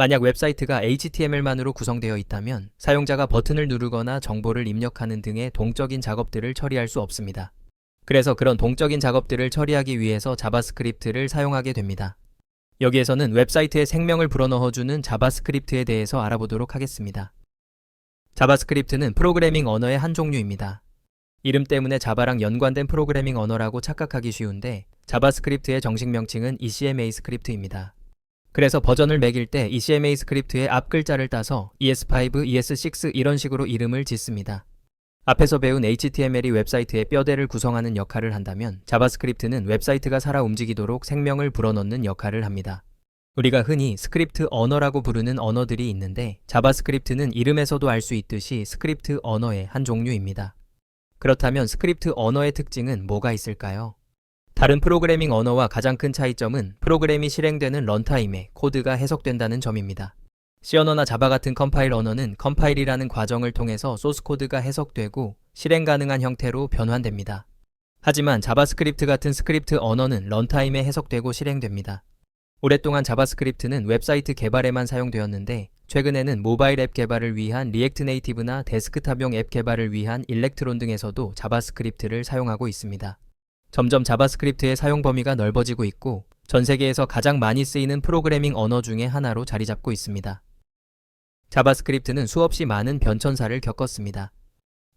만약 웹사이트가 HTML만으로 구성되어 있다면 사용자가 버튼을 누르거나 정보를 입력하는 등의 동적인 작업들을 처리할 수 없습니다. 그래서 그런 동적인 작업들을 처리하기 위해서 자바스크립트를 사용하게 됩니다. 여기에서는 웹사이트에 생명을 불어넣어주는 자바스크립트에 대해서 알아보도록 하겠습니다. 자바스크립트는 프로그래밍 언어의 한 종류입니다. 이름 때문에 자바랑 연관된 프로그래밍 언어라고 착각하기 쉬운데 자바스크립트의 정식 명칭은 ECMA 스크립트입니다. 그래서 버전을 매길 때 ECMA 스크립트의 앞 글자를 따서 ES5, ES6 이런 식으로 이름을 짓습니다. 앞에서 배운 HTML이 웹사이트의 뼈대를 구성하는 역할을 한다면 자바스크립트는 웹사이트가 살아 움직이도록 생명을 불어넣는 역할을 합니다. 우리가 흔히 스크립트 언어라고 부르는 언어들이 있는데 자바스크립트는 이름에서도 알 수 있듯이 스크립트 언어의 한 종류입니다. 그렇다면 스크립트 언어의 특징은 뭐가 있을까요? 다른 프로그래밍 언어와 가장 큰 차이점은 프로그램이 실행되는 런타임에 코드가 해석된다는 점입니다. C 언어나 자바 같은 컴파일 언어는 컴파일이라는 과정을 통해서 소스 코드가 해석되고 실행 가능한 형태로 변환됩니다. 하지만 자바스크립트 같은 스크립트 언어는 런타임에 해석되고 실행됩니다. 오랫동안 자바스크립트는 웹사이트 개발에만 사용되었는데 최근에는 모바일 앱 개발을 위한 리액트 네이티브나 데스크탑용 앱 개발을 위한 일렉트론 등에서도 자바스크립트를 사용하고 있습니다. 점점 자바스크립트의 사용 범위가 넓어지고 있고 전 세계에서 가장 많이 쓰이는 프로그래밍 언어 중에 하나로 자리 잡고 있습니다. 자바스크립트는 수없이 많은 변천사를 겪었습니다.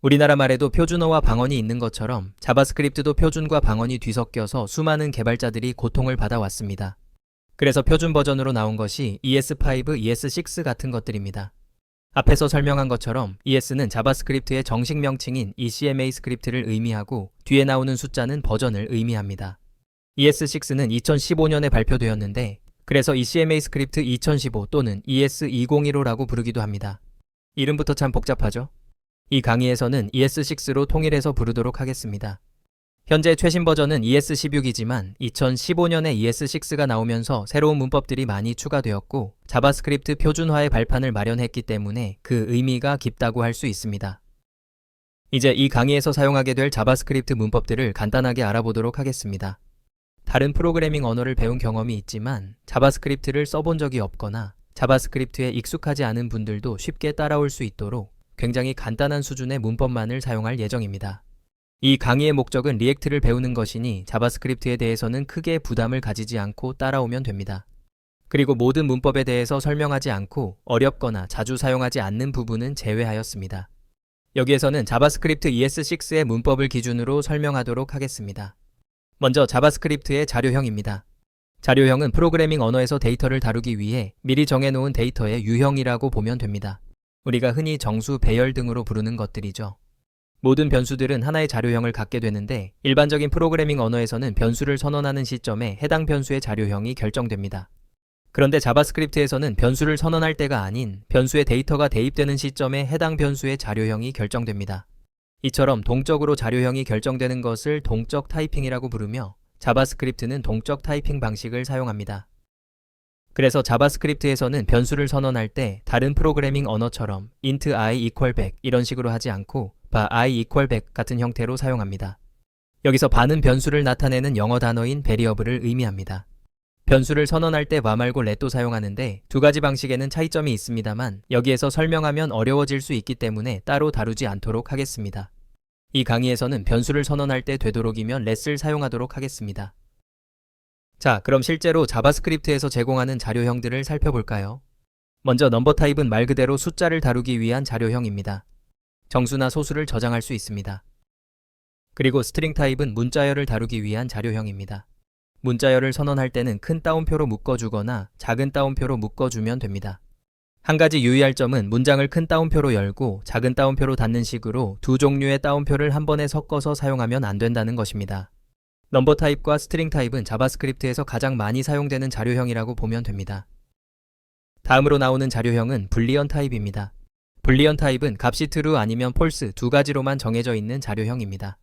우리나라 말에도 표준어와 방언이 있는 것처럼 자바스크립트도 표준과 방언이 뒤섞여서 수많은 개발자들이 고통을 받아왔습니다. 그래서 표준 버전으로 나온 것이 ES5, ES6 같은 것들입니다. 앞에서 설명한 것처럼 ES는 자바스크립트의 정식 명칭인 ECMA 스크립트를 의미하고 뒤에 나오는 숫자는 버전을 의미합니다. ES6는 2015년에 발표되었는데 그래서 ECMA 스크립트 2015 또는 ES2015라고 부르기도 합니다. 이름부터 참 복잡하죠? 이 강의에서는 ES6로 통일해서 부르도록 하겠습니다. 현재 최신 버전은 ES16이지만 2015년에 ES6가 나오면서 새로운 문법들이 많이 추가되었고 자바스크립트 표준화의 발판을 마련했기 때문에 그 의미가 깊다고 할 수 있습니다. 이제 이 강의에서 사용하게 될 자바스크립트 문법들을 간단하게 알아보도록 하겠습니다. 다른 프로그래밍 언어를 배운 경험이 있지만 자바스크립트를 써본 적이 없거나 자바스크립트에 익숙하지 않은 분들도 쉽게 따라올 수 있도록 굉장히 간단한 수준의 문법만을 사용할 예정입니다. 이 강의의 목적은 리액트를 배우는 것이니 자바스크립트에 대해서는 크게 부담을 가지지 않고 따라오면 됩니다. 그리고 모든 문법에 대해서 설명하지 않고 어렵거나 자주 사용하지 않는 부분은 제외하였습니다. 여기에서는 자바스크립트 ES6의 문법을 기준으로 설명하도록 하겠습니다. 먼저 자바스크립트의 자료형입니다. 자료형은 프로그래밍 언어에서 데이터를 다루기 위해 미리 정해놓은 데이터의 유형이라고 보면 됩니다. 우리가 흔히 정수, 배열 등으로 부르는 것들이죠. 모든 변수들은 하나의 자료형을 갖게 되는데 일반적인 프로그래밍 언어에서는 변수를 선언하는 시점에 해당 변수의 자료형이 결정됩니다. 그런데 자바스크립트에서는 변수를 선언할 때가 아닌 변수의 데이터가 대입되는 시점에 해당 변수의 자료형이 결정됩니다. 이처럼 동적으로 자료형이 결정되는 것을 동적 타이핑이라고 부르며 자바스크립트는 동적 타이핑 방식을 사용합니다. 그래서 자바스크립트에서는 변수를 선언할 때 다른 프로그래밍 언어처럼 int i equal 100 이런 식으로 하지 않고 바 i equal 100 같은 형태로 사용합니다. 여기서 바는 변수를 나타내는 영어 단어인 variable을 의미합니다. 변수를 선언할 때 바 말고 let도 사용하는데 두 가지 방식에는 차이점이 있습니다만 여기에서 설명하면 어려워질 수 있기 때문에 따로 다루지 않도록 하겠습니다. 이 강의에서는 변수를 선언할 때 되도록이면 let을 사용하도록 하겠습니다. 자, 그럼 실제로 자바스크립트에서 제공하는 자료형들을 살펴볼까요? 먼저 넘버 타입은 말 그대로 숫자를 다루기 위한 자료형입니다. 정수나 소수를 저장할 수 있습니다. 그리고 스트링 타입은 문자열을 다루기 위한 자료형입니다. 문자열을 선언할 때는 큰 따옴표로 묶어주거나 작은 따옴표로 묶어주면 됩니다. 한 가지 유의할 점은 문장을 큰 따옴표로 열고 작은 따옴표로 닫는 식으로 두 종류의 따옴표를 한 번에 섞어서 사용하면 안 된다는 것입니다. 넘버 타입과 스트링 타입은 자바스크립트에서 가장 많이 사용되는 자료형이라고 보면 됩니다. 다음으로 나오는 자료형은 불리언 타입입니다. 불리언 타입은 값이 true 아니면 false 두 가지로만 정해져 있는 자료형입니다.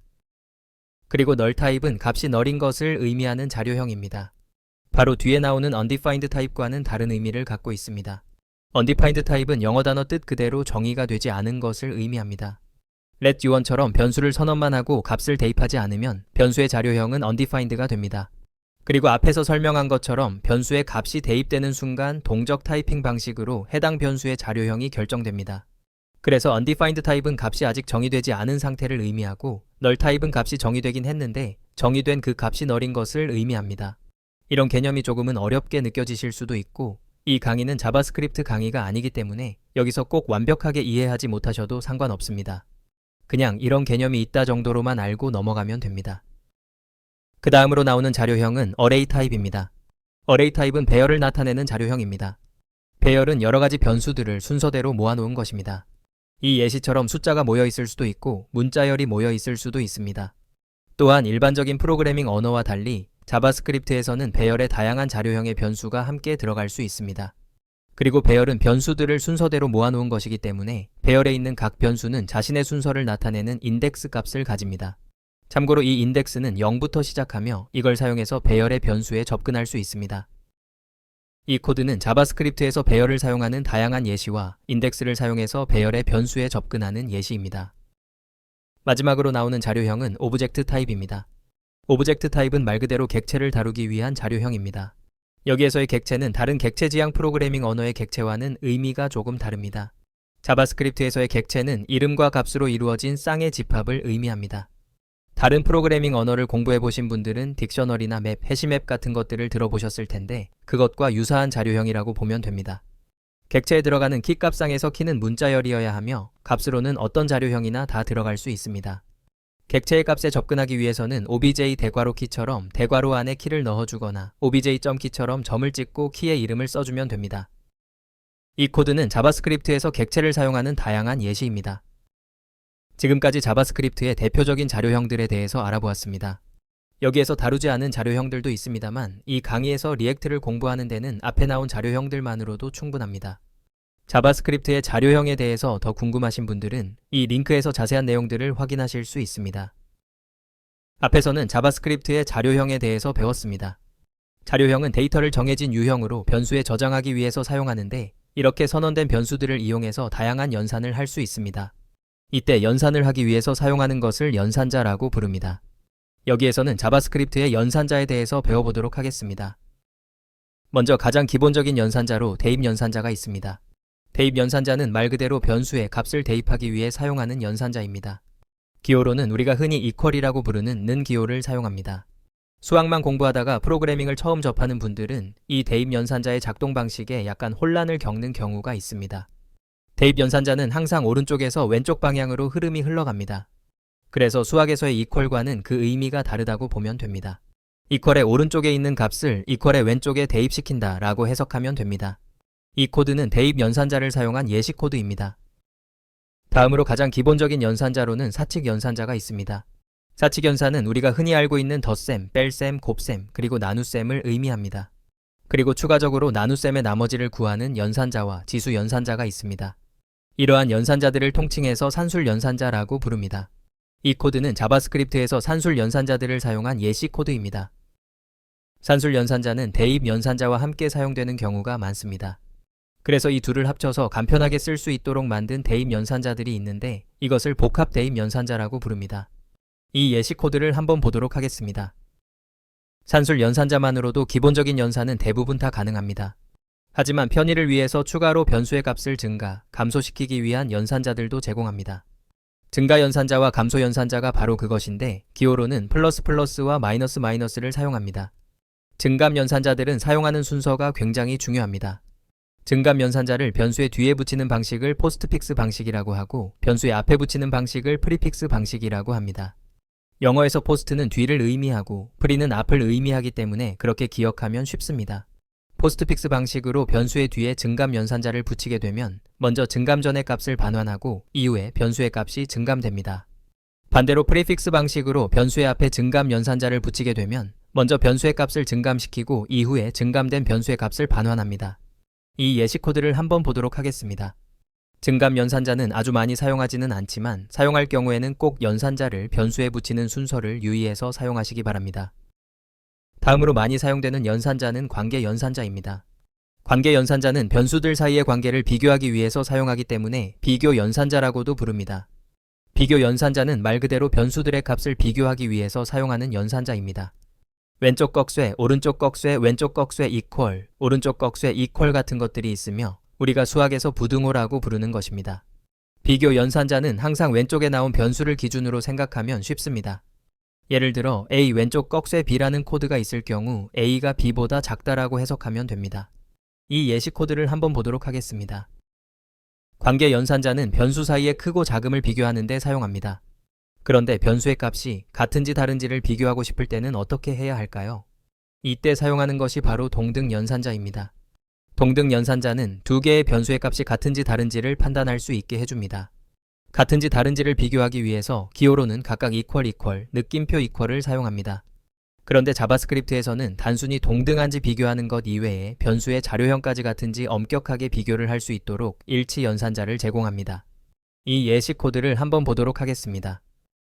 그리고 널 타입은 값이 널인 것을 의미하는 자료형입니다. 바로 뒤에 나오는 undefined 타입과는 다른 의미를 갖고 있습니다. undefined 타입은 영어 단어 뜻 그대로 정의가 되지 않은 것을 의미합니다. let 유언처럼 변수를 선언만 하고 값을 대입하지 않으면 변수의 자료형은 undefined가 됩니다. 그리고 앞에서 설명한 것처럼 변수의 값이 대입되는 순간 동적 타이핑 방식으로 해당 변수의 자료형이 결정됩니다. 그래서 undefined 타입은 값이 아직 정의되지 않은 상태를 의미하고 null 타입은 값이 정의되긴 했는데 정의된 그 값이 null인 것을 의미합니다. 이런 개념이 조금은 어렵게 느껴지실 수도 있고 이 강의는 자바스크립트 강의가 아니기 때문에 여기서 꼭 완벽하게 이해하지 못하셔도 상관없습니다. 그냥 이런 개념이 있다 정도로만 알고 넘어가면 됩니다. 그 다음으로 나오는 자료형은 array 타입입니다. array 타입은 배열을 나타내는 자료형입니다. 배열은 여러 가지 변수들을 순서대로 모아놓은 것입니다. 이 예시처럼 숫자가 모여 있을 수도 있고 문자열이 모여 있을 수도 있습니다. 또한 일반적인 프로그래밍 언어와 달리 자바스크립트에서는 배열에 다양한 자료형의 변수가 함께 들어갈 수 있습니다. 그리고 배열은 변수들을 순서대로 모아놓은 것이기 때문에 배열에 있는 각 변수는 자신의 순서를 나타내는 인덱스 값을 가집니다. 참고로 이 인덱스는 0부터 시작하며 이걸 사용해서 배열의 변수에 접근할 수 있습니다. 이 코드는 자바스크립트에서 배열을 사용하는 다양한 예시와 인덱스를 사용해서 배열의 변수에 접근하는 예시입니다. 마지막으로 나오는 자료형은 오브젝트 타입입니다. 오브젝트 타입은 말 그대로 객체를 다루기 위한 자료형입니다. 여기에서의 객체는 다른 객체 지향 프로그래밍 언어의 객체와는 의미가 조금 다릅니다. 자바스크립트에서의 객체는 이름과 값으로 이루어진 쌍의 집합을 의미합니다. 다른 프로그래밍 언어를 공부해보신 분들은 딕셔너리나 맵, 해시맵 같은 것들을 들어보셨을 텐데 그것과 유사한 자료형이라고 보면 됩니다. 객체에 들어가는 키 값상에서 키는 문자열이어야 하며 값으로는 어떤 자료형이나 다 들어갈 수 있습니다. 객체의 값에 접근하기 위해서는 obj 대괄호 키처럼 대괄호 안에 키를 넣어주거나 obj.키처럼 점을 찍고 키의 이름을 써주면 됩니다. 이 코드는 자바스크립트에서 객체를 사용하는 다양한 예시입니다. 지금까지 자바스크립트의 대표적인 자료형들에 대해서 알아보았습니다. 여기에서 다루지 않은 자료형들도 있습니다만 이 강의에서 리액트를 공부하는 데는 앞에 나온 자료형들만으로도 충분합니다. 자바스크립트의 자료형에 대해서 더 궁금하신 분들은 이 링크에서 자세한 내용들을 확인하실 수 있습니다. 앞에서는 자바스크립트의 자료형에 대해서 배웠습니다. 자료형은 데이터를 정해진 유형으로 변수에 저장하기 위해서 사용하는데 이렇게 선언된 변수들을 이용해서 다양한 연산을 할 수 있습니다. 이때 연산을 하기 위해서 사용하는 것을 연산자라고 부릅니다. 여기에서는 자바스크립트의 연산자에 대해서 배워보도록 하겠습니다. 먼저 가장 기본적인 연산자로 대입 연산자가 있습니다. 대입 연산자는 말 그대로 변수에 값을 대입하기 위해 사용하는 연산자입니다. 기호로는 우리가 흔히 이퀄이라고 부르는 는 기호를 사용합니다. 수학만 공부하다가 프로그래밍을 처음 접하는 분들은 이 대입 연산자의 작동 방식에 약간 혼란을 겪는 경우가 있습니다. 대입 연산자는 항상 오른쪽에서 왼쪽 방향으로 흐름이 흘러갑니다. 그래서 수학에서의 이퀄과는 그 의미가 다르다고 보면 됩니다. 이퀄의 오른쪽에 있는 값을 이퀄의 왼쪽에 대입시킨다 라고 해석하면 됩니다. 이 코드는 대입 연산자를 사용한 예시 코드입니다. 다음으로 가장 기본적인 연산자로는 사칙 연산자가 있습니다. 사칙 연산은 우리가 흔히 알고 있는 덧셈, 뺄셈, 곱셈, 그리고 나눗셈을 의미합니다. 그리고 추가적으로 나눗셈의 나머지를 구하는 연산자와 지수 연산자가 있습니다. 이러한 연산자들을 통칭해서 산술 연산자라고 부릅니다. 이 코드는 자바스크립트에서 산술 연산자들을 사용한 예시 코드입니다. 산술 연산자는 대입 연산자와 함께 사용되는 경우가 많습니다. 그래서 이 둘을 합쳐서 간편하게 쓸 수 있도록 만든 대입 연산자들이 있는데 이것을 복합 대입 연산자라고 부릅니다. 이 예시 코드를 한번 보도록 하겠습니다. 산술 연산자만으로도 기본적인 연산은 대부분 다 가능합니다. 하지만 편의를 위해서 추가로 변수의 값을 증가, 감소시키기 위한 연산자들도 제공합니다. 증가 연산자와 감소 연산자가 바로 그것인데 기호로는 플러스와 마이너스를 사용합니다. 증감 연산자들은 사용하는 순서가 굉장히 중요합니다. 증감 연산자를 변수의 뒤에 붙이는 방식을 포스트픽스 방식이라고 하고 변수의 앞에 붙이는 방식을 프리픽스 방식이라고 합니다. 영어에서 포스트는 뒤를 의미하고 프리는 앞을 의미하기 때문에 그렇게 기억하면 쉽습니다. 포스트픽스 방식으로 변수의 뒤에 증감 연산자를 붙이게 되면 먼저 증감 전의 값을 반환하고 이후에 변수의 값이 증감됩니다. 반대로 프리픽스 방식으로 변수의 앞에 증감 연산자를 붙이게 되면 먼저 변수의 값을 증감시키고 이후에 증감된 변수의 값을 반환합니다. 이 예시 코드를 한번 보도록 하겠습니다. 증감 연산자는 아주 많이 사용하지는 않지만 사용할 경우에는 꼭 연산자를 변수에 붙이는 순서를 유의해서 사용하시기 바랍니다. 다음으로 많이 사용되는 연산자는 관계 연산자입니다. 관계 연산자는 변수들 사이의 관계를 비교하기 위해서 사용하기 때문에 비교 연산자라고도 부릅니다. 비교 연산자는 말 그대로 변수들의 값을 비교하기 위해서 사용하는 연산자입니다. 왼쪽 꺽쇠, 오른쪽 꺽쇠, 왼쪽 꺽쇠 이퀄, 오른쪽 꺽쇠 이퀄 같은 것들이 있으며 우리가 수학에서 부등호라고 부르는 것입니다. 비교 연산자는 항상 왼쪽에 나온 변수를 기준으로 생각하면 쉽습니다. 예를 들어 A 왼쪽 꺽쇠 B라는 코드가 있을 경우 A가 B보다 작다라고 해석하면 됩니다. 이 예시 코드를 한번 보도록 하겠습니다. 관계 연산자는 변수 사이의 크고 작음을 비교하는 데 사용합니다. 그런데 변수의 값이 같은지 다른지를 비교하고 싶을 때는 어떻게 해야 할까요? 이때 사용하는 것이 바로 동등 연산자입니다. 동등 연산자는 두 개의 변수의 값이 같은지 다른지를 판단할 수 있게 해줍니다. 같은지 다른지를 비교하기 위해서 기호로는 각각 이퀄, 느낌표 이퀄을 사용합니다. 그런데 자바스크립트에서는 단순히 동등한지 비교하는 것 이외에 변수의 자료형까지 같은지 엄격하게 비교를 할 수 있도록 일치 연산자를 제공합니다. 이 예시 코드를 한번 보도록 하겠습니다.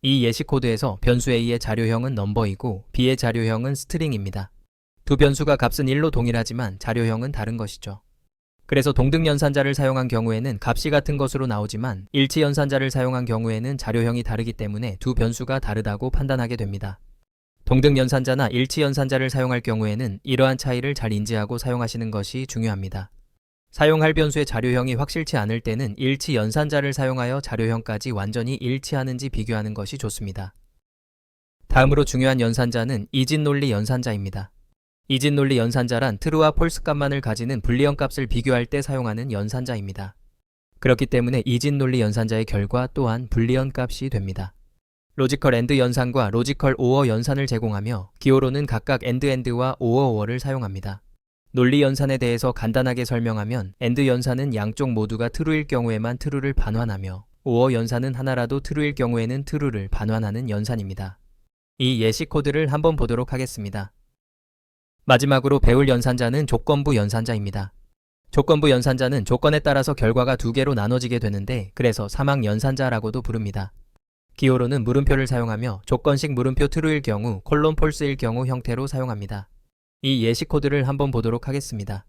이 예시 코드에서 변수 A의 자료형은 넘버이고 B의 자료형은 스트링입니다. 두 변수가 값은 1로 동일하지만 자료형은 다른 것이죠. 그래서 동등 연산자를 사용한 경우에는 값이 같은 것으로 나오지만 일치 연산자를 사용한 경우에는 자료형이 다르기 때문에 두 변수가 다르다고 판단하게 됩니다. 동등 연산자나 일치 연산자를 사용할 경우에는 이러한 차이를 잘 인지하고 사용하시는 것이 중요합니다. 사용할 변수의 자료형이 확실치 않을 때는 일치 연산자를 사용하여 자료형까지 완전히 일치하는지 비교하는 것이 좋습니다. 다음으로 중요한 연산자는 이진논리 연산자입니다. 이진논리 연산자란 true와 false 값만을 가지는 불리언 값을 비교할 때 사용하는 연산자입니다. 그렇기 때문에 이진논리 연산자의 결과 또한 불리언 값이 됩니다. 로지컬 AND 연산과 로지컬 OR 연산을 제공하며 기호로는 각각 AND와 OR을 사용합니다. 논리 연산에 대해서 간단하게 설명하면 AND 연산은 양쪽 모두가 true일 경우에만 true를 반환하며 OR 연산은 하나라도 true일 경우에는 true를 반환하는 연산입니다. 이 예시 코드를 한번 보도록 하겠습니다. 마지막으로 배울 연산자는 조건부 연산자입니다. 조건부 연산자는 조건에 따라서 결과가 두 개로 나눠지게 되는데 그래서 사막 연산자라고도 부릅니다. 기호로는 물음표를 사용하며 조건식 물음표 true일 경우, false일 경우 형태로 사용합니다. 이 예시 코드를 한번 보도록 하겠습니다.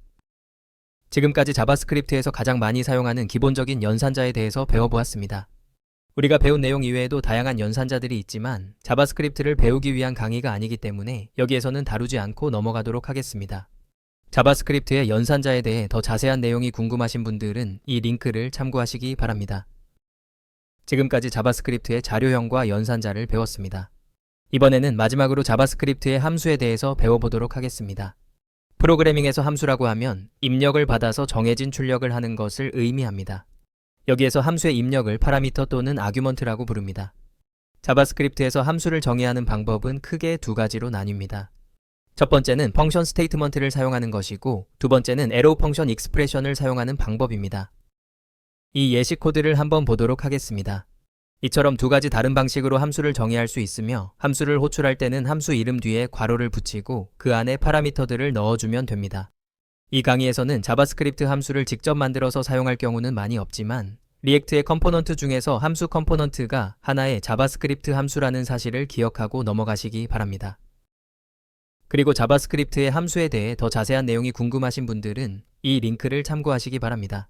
지금까지 자바스크립트에서 가장 많이 사용하는 기본적인 연산자에 대해서 배워보았습니다. 우리가 배운 내용 이외에도 다양한 연산자들이 있지만 자바스크립트를 배우기 위한 강의가 아니기 때문에 여기에서는 다루지 않고 넘어가도록 하겠습니다. 자바스크립트의 연산자에 대해 더 자세한 내용이 궁금하신 분들은 이 링크를 참고하시기 바랍니다. 지금까지 자바스크립트의 자료형과 연산자를 배웠습니다. 이번에는 마지막으로 자바스크립트의 함수에 대해서 배워보도록 하겠습니다. 프로그래밍에서 함수라고 하면 입력을 받아서 정해진 출력을 하는 것을 의미합니다. 여기에서 함수의 입력을 파라미터 또는 아규먼트라고 부릅니다. 자바스크립트에서 함수를 정의하는 방법은 크게 두 가지로 나뉩니다. 첫 번째는 펑션 스테이트먼트를 사용하는 것이고 두 번째는 에로 펑션 익스프레션을 사용하는 방법입니다. 이 예시 코드를 한번 보도록 하겠습니다. 이처럼 두 가지 다른 방식으로 함수를 정의할 수 있으며 함수를 호출할 때는 함수 이름 뒤에 괄호를 붙이고 그 안에 파라미터들을 넣어주면 됩니다. 이 강의에서는 자바스크립트 함수를 직접 만들어서 사용할 경우는 많이 없지만 리액트의 컴포넌트 중에서 함수 컴포넌트가 하나의 자바스크립트 함수라는 사실을 기억하고 넘어가시기 바랍니다. 그리고 자바스크립트의 함수에 대해 더 자세한 내용이 궁금하신 분들은 이 링크를 참고하시기 바랍니다.